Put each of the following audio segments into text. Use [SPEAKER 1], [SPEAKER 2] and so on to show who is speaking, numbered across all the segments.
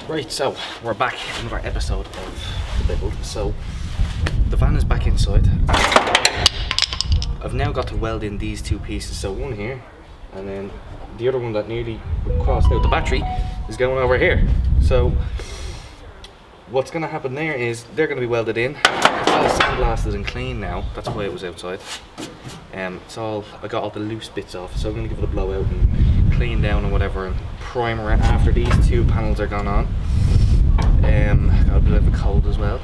[SPEAKER 1] Right, so we're back in another episode of the build. So the van is back inside. I've now got to weld in these two pieces. So one here, and then the other one that nearly crossed out the battery is going over here. So what's going to happen there is they're going to be welded in. It's all sandblasted and clean now. That's why it was outside. I got all the loose bits off, so I'm going to give it a blowout and clean down and whatever, and primer it after these two panels are gone on. Got a bit of a cold as well.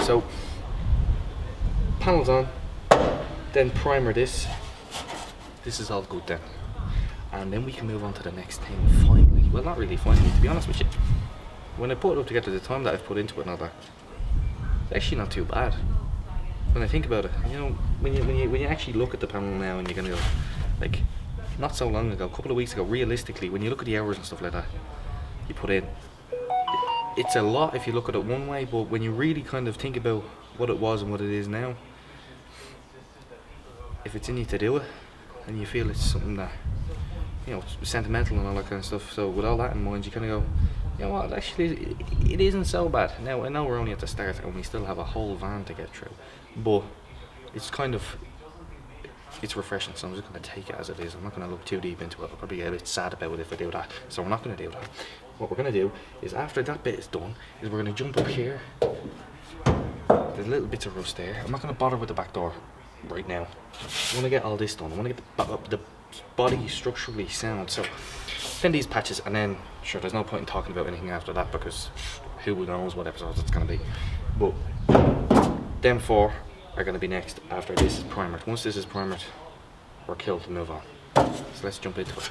[SPEAKER 1] So panels on, then primer this. This is all good then, and then we can move on to the next thing finally. Well, not really finally, to be honest with you. When I put it up together, the time that I've put into it and all that, it's actually not too bad. When I think about it, you know, when you actually look at the panel now and you're gonna go, like, not so long ago, a couple of weeks ago, realistically, when you look at the hours and stuff like that you put in, it's a lot if you look at it one way, but when you really kind of think about what it was and what it is now, if it's in you to do it and you feel it's something that, you know, it's sentimental and all that kind of stuff, so with all that in mind, you kind of go, you know what, actually it isn't so bad. Now I know we're only at the start and we still have a whole van to get through, but it's kind of, it's refreshing, so I'm just going to take it as it is. I'm not going to look too deep into it. I'll probably get a bit sad about it if I do that, so we're not going to do that. What we're going to do is, after that bit is done, is we're going to jump up here. There's little bits of rust there. I'm not going to bother with the back door right now. I want to get all this done. I want to get the body structurally sound. So then these patches, and then sure, there's no point in talking about anything after that because who knows what episodes it's going to be. But them four are going to be next after this is primered. Once this is primered, we're killed to move on. So let's jump into it.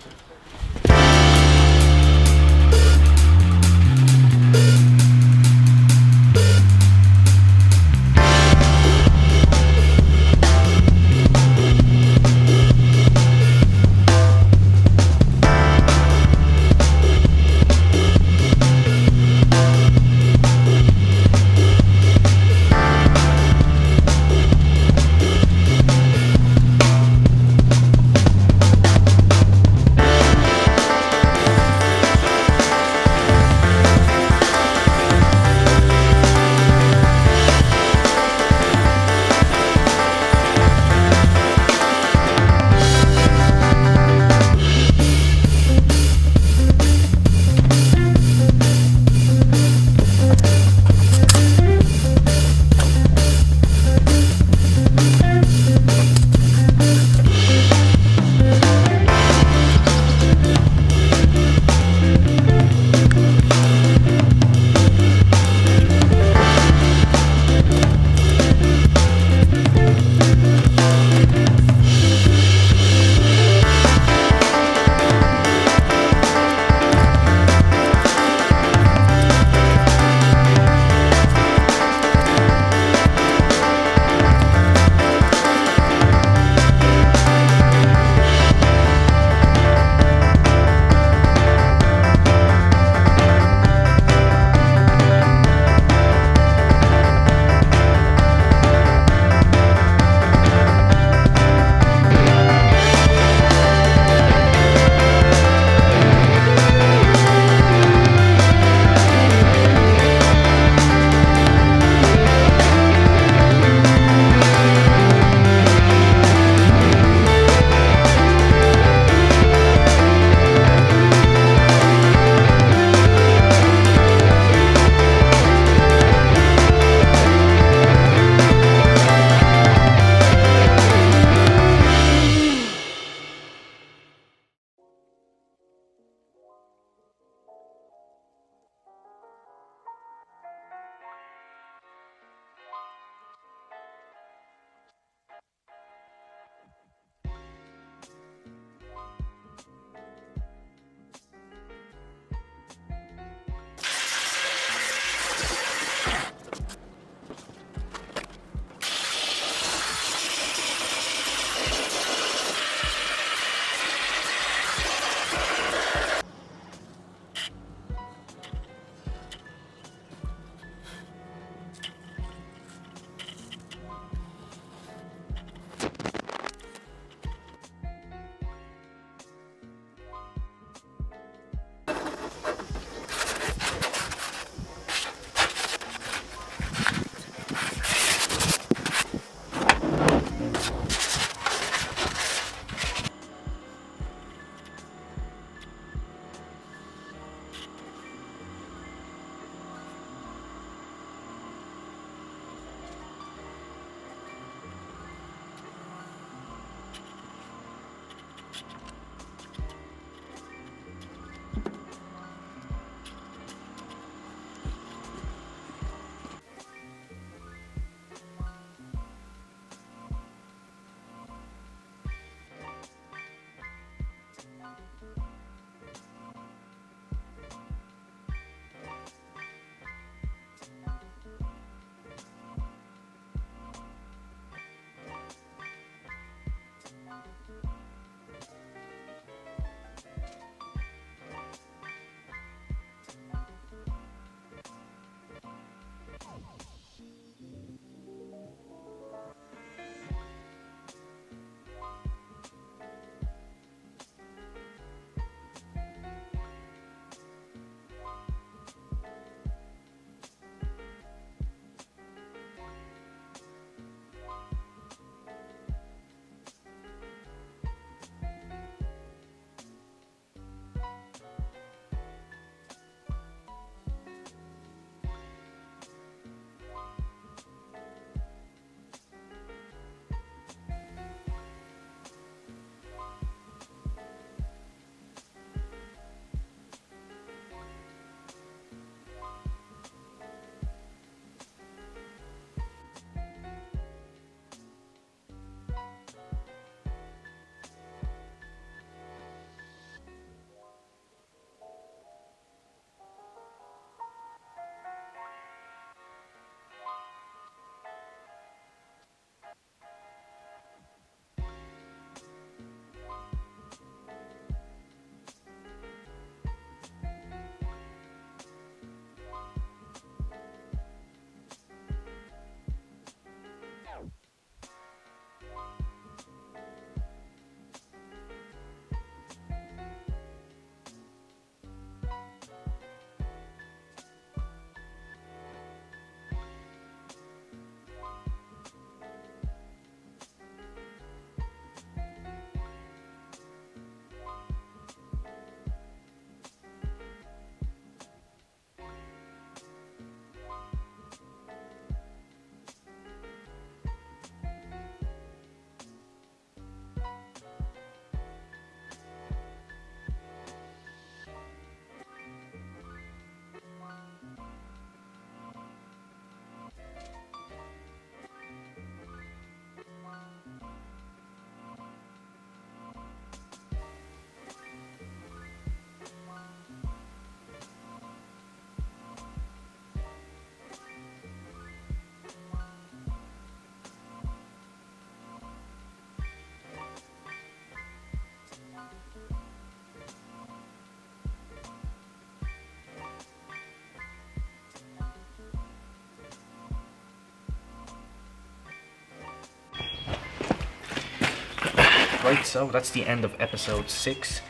[SPEAKER 1] Right, so that's the end of episode 6.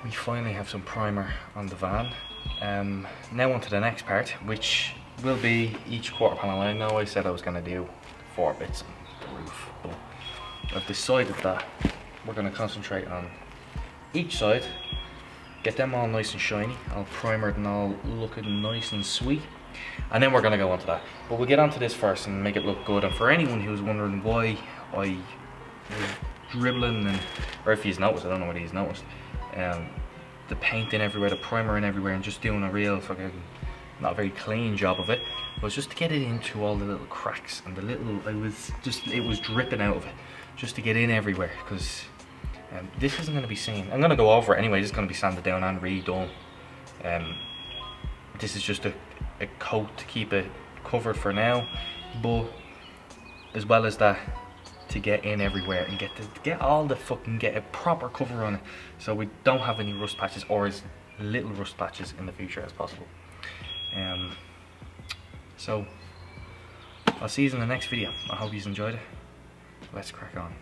[SPEAKER 1] We finally have some primer on the van. Now on to the next part, which will be each quarter panel. I know I said I was going to do 4 bits on the roof, but I've decided that we're going to concentrate on each side, get them all nice and shiny, all primered and all looking nice and sweet, and then we're going to go on to that. But we'll get onto this first and make it look good. And for anyone who's wondering why I was dribbling, and or if he's noticed, I don't know whether he's noticed, the painting everywhere, the primering everywhere, and just doing a real fucking not a very clean job of it, was just to get it into all the little cracks and the little, it was dripping out of it, just to get in everywhere, because this isn't going to be seen. I'm going to go over it anyway. This is going to be sanded down and redone. This is just a coat to keep it covered for now, but as well as that, to get in everywhere and get a proper cover on it, so we don't have any rust patches, or as little rust patches in the future as possible. So I'll see you in the next video. I hope you enjoyed it. Let's crack on.